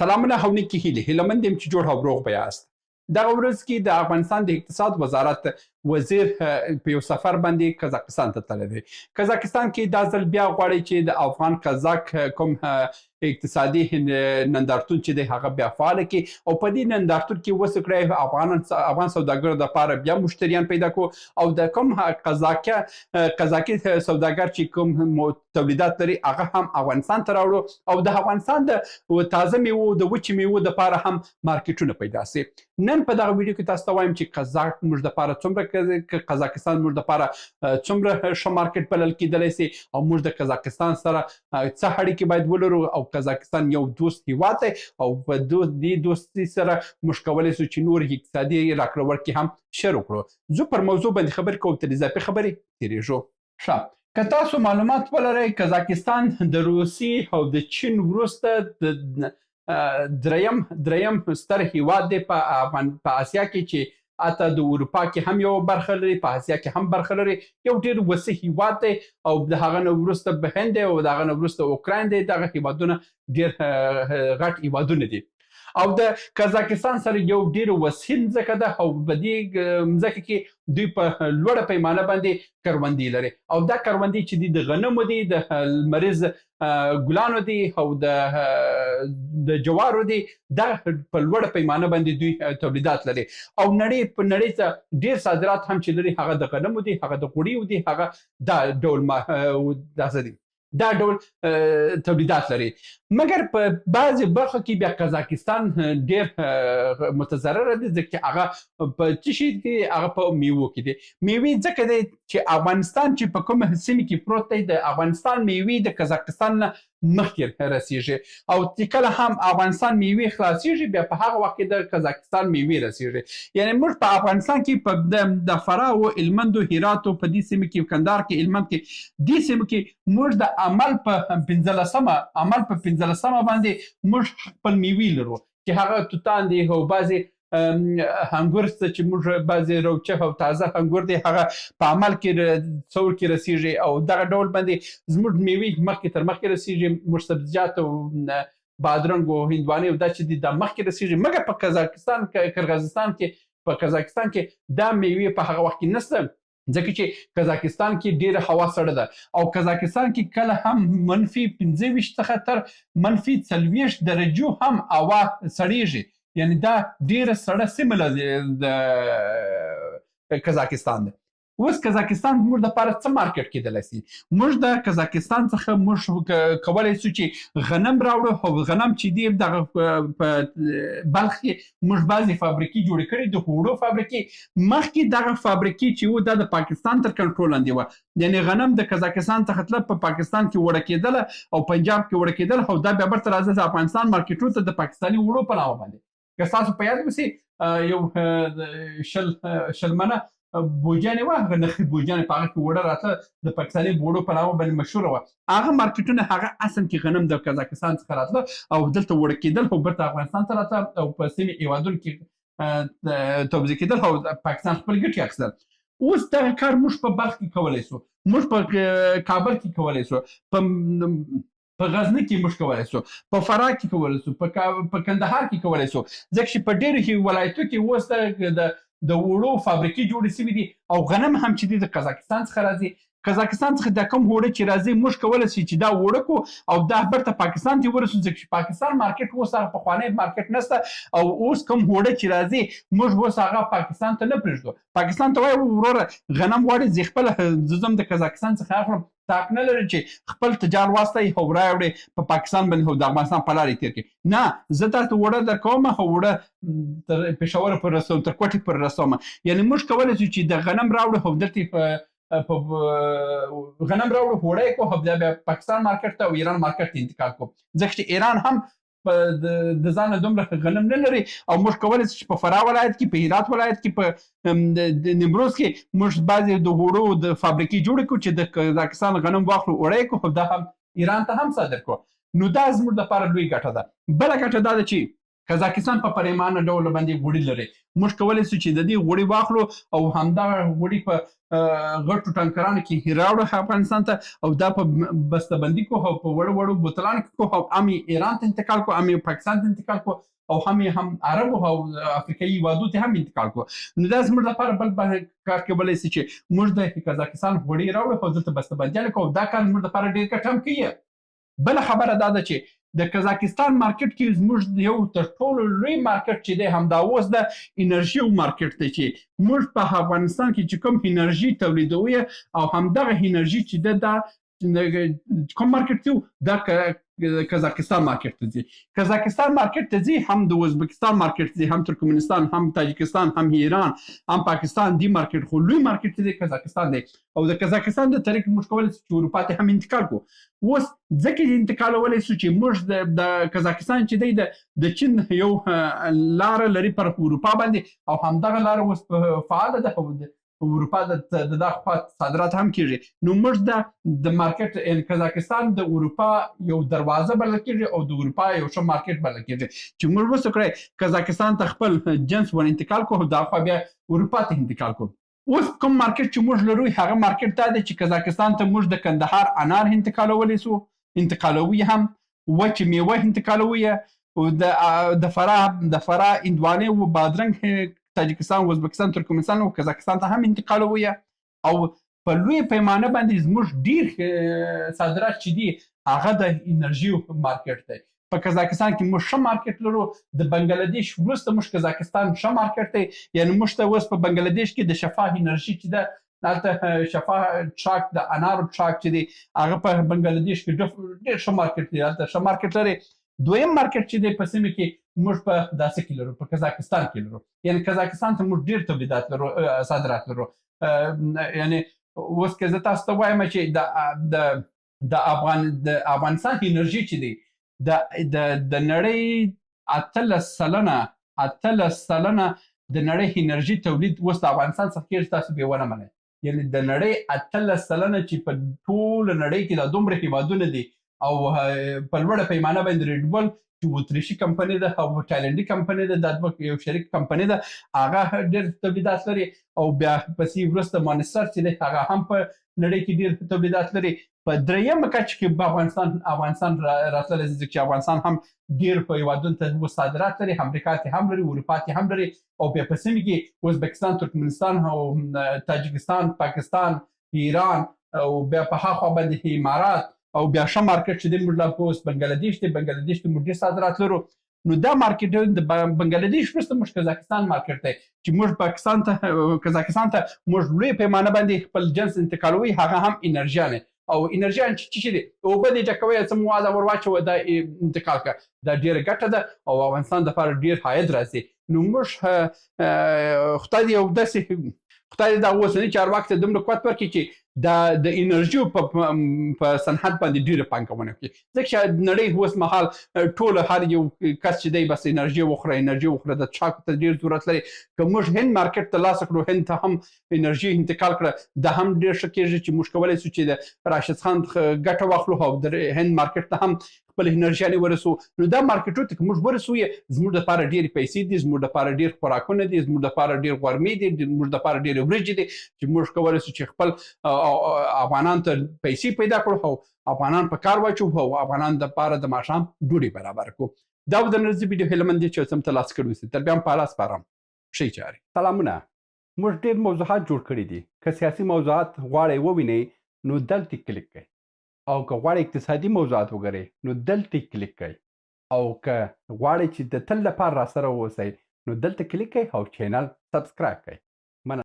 سلامونه او نیکې هیلې هیلهمند یم چې جوړ او روغ به یاست. دغه ورځ کې د افغانستان د اقتصاد وزارت وزیر په یو سفر باندې قزاقستان ته تللی دی. قزاقستان کې دا ځل بیا غواړي چې د افغان قزاق کوم اقتصادي نندارتون چې دی هغه بیا فعال کړي او په دې نندارتون کې وڅ کړی افغان سوداګرو دپاره بیا مشتریان پیدا کړو او د کوم قزاقي سوداګر چې کوم تولیدات لري هغه هم افغانستان ته راوړو او د افغانستان د تازه میوو د وچې میوو دپاره هم مارکیټونه پیدا سي. نن په دغه ویډیو کې تاسو ته وایم چې قزاق موږ دپاره څومره قزاقستان موږ دپاره څومره ښه مارکیټ بلل کېدلی سي او موږ د قزاقستان سره څه اړیکې باید ولرو او قزاقستان یو دوست هیواد دی او په دې دوستي سره موږ کولی سو چې نور اقتصادي راکړه ورکړې هم شیر وکړو. زه پر موضوع باندې خبرې کوم تر اضافي خبرې تېرېږو. ښه که تاسو معلومات ولرئ قزاقستان د روسیې او د چین وروسته دریم ستر هیواد دی په اسیا کې چې حتی د اروپا کې هم یو برخه لري، په اسیا کې هم برخه لري. یو ډېر وسیع هیواد دی او د هغه نه وروسته هند دی او د هغه نه وروسته اوکراین دی. دغه هیوادونه ډېر غټ هیوادونه دي او د قزاقستان سره یو ډېر وسیع مځکه ده او په دې مځکه کې دوی په لوړه پیمانه باندې کروندې لري او دا کروندې چې دي د غنمو دي، د لمریز ګلانو دي او د جوارو دي. دا په لوړه پیمانه باندې دوی تولیدات لري او نړۍ ته ډېر صادرات هم چې لري هغه د غنمو دي، هغه د غوړیو دي، هغه دا ډول دا ډول تولیدات لري. مګر په بعضې برخو کې بیا قزاقستان ډېر متضرره دی ځکه چې هغه په څه شي کې هغه په میوو کې دی. میوې ځکه دی چې افغانستان چې په کومه سیمه کې پروت دی د افغانستان میوې د قزاقستان نه مخکې رسیږي او چې کله هم افغانستان میوې خلاصیږي بیا په هغه وخت کې د قزاقستان میوې رسیږي. یعنې موږ په افغانستان کې په د فراه و هلمند و هراتو په دې سیمه کې کندهار کې هلمند کې دې سیمو کې موږ د عمل په 15مه باندې موږ خپل میوې لرو چې هغه توتان دي او بعضې انګور چې موږ بعضې روچه او تازه انګور دی هغه په عمل کې څور کې رسیږي او دغه ډول باندې زموږ میوې مخکې تر مخکې رسیږي. موږ سبزیجات او بادرنګ او هندوانې او دا چې دي دا مخکې رسیږي. مګر په قزاقستان کې دا میوې په هغه وخت کې نشته ځکه چې قزاقستان کې ډېره هوا سړه ده او قزاقستان کې کله هم -25 څخه تر -40 درجو هم هوا سړیږي. یعنی دا ډېره سړه سیمه د قزاقستان ده. اوس قزاقستان موږ دپاره څه مارکیټ کېدلی سي؟ موږ د قزاقستان څخه موږ کولی سو چې غنم راوړو او غنم چې دی دغه په بلخ کې موږ بعضې فابریکې جوړې کړي د هوړو فابریکې. مخکې دغه فابریکې چې و دا د پاکستان تر کنټرول لاندې وه. یعنې غنم د قزاقستان څخه تله په پاکستان کې وړه کېدله او پنجاب کې وړه کېدله او دا بیا بیرته راځه د افغانستان مارکیټونو ته د پاکستاني وړو په نامه باندې. که ستاسو په یاد وسي یو شلمنه بوجانې وه، هغه نخي بوجانې په هغه کې وړه راتله د پاکستاني وړو په نامه باندې مشهوره وه. هغه مارکیټونه هغه اصل کې غنم د قزاقستان څخه راتله او دلته وړه کېدل او بیرته افغانستان ته راتله او په سیمې هېوادونو کې توزیع کېدل او پاکستان خپل ګټې اخیستل. اوس دغه کار موږ په بلخ کې کولی سو، موږ په کابل کې کولی سو، په غزني کې موږ کولی سو، په فراه کې کولی سو، په کندهار کې کولی سو ځکه چې په ډېرو ولایتو کې اوس د وړو فابریکې جوړې سوي دي او غنم هم چې دی د قزاقستان څخه راځي. قزاقستان څخه دا کوم وړه چې راځي موږ کولی سو چې دا وړه کړو او دا بیرته پاکستان ته ورسو ځکه چې پاکستان مارکیټ اوس هغه پخوانی مارکیټ نشته او اوس کوم وړه چې راځي موږ اوس هغه پاکستان ته نه پرېږدو. پاکستان ته وایو وروره غنم غواړې زه خپله زه ځم د قزاقستان څخه اخلم. تاک نه لري چې خپل تجار واستوي او راوړې په پاکستان باندې او د افغانستان په لارې تېر کړي. نه، زه تاسو وړه درکوم او وړه تر پېښوره پورې رسوم، تر کوټې پورې رسوم. یعنې موږ کولی سو چې د غنم راوړو او دلته غنم راوړو وړه یې کړو او بیا پاکستان مارکیټ ته او ایران مارکیټ ته انتقال کړو ځکه چې ایران هم د ځان نه دومره غنم نه لري او موږ کولی سو چې په فراه ولایت کې، په هرات ولایت کې، په نیمروز کې موږ بعضې د وړو د فابریکې جوړې کړو چې د قزاقستان غنم واخلو وړه یې کړو او دا هم ایران ته هم صادر کړو. نو دا زموږ لپاره لوی ګټه ده. بله ګټه دا ده چې قزاقستان په پریمانه ډول باندې غوړي لري. موږ کولی شو چې د دې غوړي واخلو او همدغه غوړي په غټو ټانکرانو کې راوړو افغانستان ته او دا په بسته‌بندي کو او په وړو وړو بوتلانو کې کو او هم ایران ته انتقال کو، هم پاکستان ته انتقال کو او هم عربو او افریقایي هیوادو ته هم انتقال کو. نو دا زموږ لپاره بل کار کولی شي چې موږ د قزاقستان غوړي راوړو او دلته بسته‌بندي کوو. دا کار زموږ لپاره ډېر ګټه هم کوي. بله خبره دا ده چې د قزاقستان مارکیټ کې زموږ یو تر ټولو لوی مارکیټ چې دی همدا اوس د انرژي مارکیټ دی چې موږ په افغانستان کې چې کوم انرژي تولیدوي او همدغه انرژي چې ده دا کوم مارکیټ دی دا قزاقستان مارکیټ ته ځي. قزاقستان مارکیټ ته ځي، هم د ازبکستان مارکیټ ځي، هم ترکمنستان، هم تاجکستان، هم ایران، هم پاکستان. دی مارکیټ خو لوی مارکیټ دی قزاقستان دی او د قزاقستان د طریق موږ کولی شو چې اروپا ته هم انتقال کو. اوس ځکه انتقالولی شو چې موږ د قزاقستان چې دی د چین یو لاره لري پر اروپا باندې او همدغه لاره اوس فعاله ده، اروپا د دغه خوا صادرات هم کیږي. نو موږ د مارکیټ قزاقستان د اروپا یو دروازه بلل کیږي او د اروپا یو ښه مارکیټ بلل کیږي چې موږ وسو کړی قزاقستان ته خپل جنس ور انتقال کو او دا خو بیا اروپا ته انتقال کو. اوس کوم مارکیټ چې موږ لرو هغه مارکیټ دا دی چې قزاقستان ته موږ د کندهار انار انتقالولی سو، انتقالوي هم، وچ میوه انتقالوي او د فراه هندوانې او بادرنګ تاجکستان، ازبکستان، ترکمنستان او قزاقستان ته هم انتقالوي. او په لوی پیمانه باندې زموږ ډیر صادرات چې دي هغه د انرژي مارکیټ دی. په قزاقستان کې موږ ښه مارکیټ لرو. د بنګلادیش وروسته موږ قزاقستان ښه مارکیټ دی. یعنې موږ ته اوس په بنګلادیش کې د شفاه انرژي چې ده هلته شفاه ټراک د انارو ټراک چې دی هغه په بنګلادیش کې ډېر ښه مارکیټ دی، هلته ښه مارکیټ لري. دویم مارکیټ چې دی په سیمه کې موږ په داسې کې لرو، په قزاقستان کې لرو. یعنې قزاقستان ته موږ ډېر تولیدات لرو، صادرات لرو. یعنې اوس که زه تاسو ته وایم چې د افغانستان انرژي چې دی د نړۍ 18 سلنه د نړۍ انرژي تولید اوس د افغانستان څخه کېږي. تاسو به ونه منئ. یعنې د نړۍ 18 سلنه چې په ټوله نړۍ کې دا دومره هیوادونه دي او په لوړه پیمانه باندې ریډ بول چې اتریشي کمپنۍ ده او تایلنډي کمپنۍ ده، دا دوه یو شریک کمپنۍ ده، هغه ډېر تولیدات لري. او بیا پسې وروسته مانستر چې دی هغه هم په نړۍ کې ډېر تولیدات لري. په دریمه کچه کې په افغانستان راتللی ځکه چې افغانستان هم ډېر په هیوادونو ته صادرات لري، امریکا کې هم لري، اروپا کې هم لري او بیا په سیمه کې ازبکستان، ترکمنستان او تاجکستان، پاکستان، ایران او بیا په هاخوا باندې امارات او بیا ښه مارکیټ چې دی موږ لا اوس بنګلادیش دی. بنګلادیش ته موږ ډېر صادرات لرو. نو دا مارکیټ د بنګلادیش وروسته موږ قزاقستان مارکیټ دی چې موږ قزاقستان ته موږ لوی پیمانه باندې خپل جنس انتقالوي، هغه هم انرژیان او انرژیان چې دی اوبه دې ډکوي، څه مواد ور واچوه، دا انتقال کړه. دا ډېره ګټه ده او افغانستان دپاره ډېر عاید راځي. نو موږ خدای دې یو داسې خدای دې دا اوسني چارواکو ته دومره قوت ورکړي چې د انرژي په صنعت باندې ډېره پانګونه وکړي. ځکه چې نړۍ اوس مهال ټوله هر یو کس چې دی بس انرژي وخوره، د ټراکو ته ډېر ضرورت لري. که موږ هند مارکیټ ترلاسه کړو، هند ته هم انرژي انتقال کړه، دا هم ډېر ښه کېږي چې موږ کولی شو چې د راشد خان ګټه واخلو او د هند مارکیټ ته هم خپل انرژیانې ورسو. نو دا مارکیټونو ته که موږ ورسو زموږ دپاره ډېرې پیسې دي، زموږ دپاره ډېر خوراکونه دي، زموږ دپاره ډېر غرمې دي، زموږ دپاره ډېرې ورجې دي چې موږ کولی شو چې خپل افغانانو ته پیسې پیدا کړو او افغانان په کار واچو او افغانانو دپاره د ماښام ډوډۍ برابر کړو. دا و د نن ویډیو هیله مند چې اوس هم ترلاسه کړی اوسئ. تر بیا هم په الله سپارم. ښې چارې. سلامونه. موږ ډېر موضوعات جوړ کړي دي. که سیاسي موضوعات غواړئ ووینئ نو دلته کلیک کړئ، او که غواړئ اقتصادي موضوعات وګورئ نو دلته کلیک کړئ، او که غواړئ چې د تل لپاره راسره واوسئ نو دلته کلیک کړئ او چینل سبسکرایب کړئ.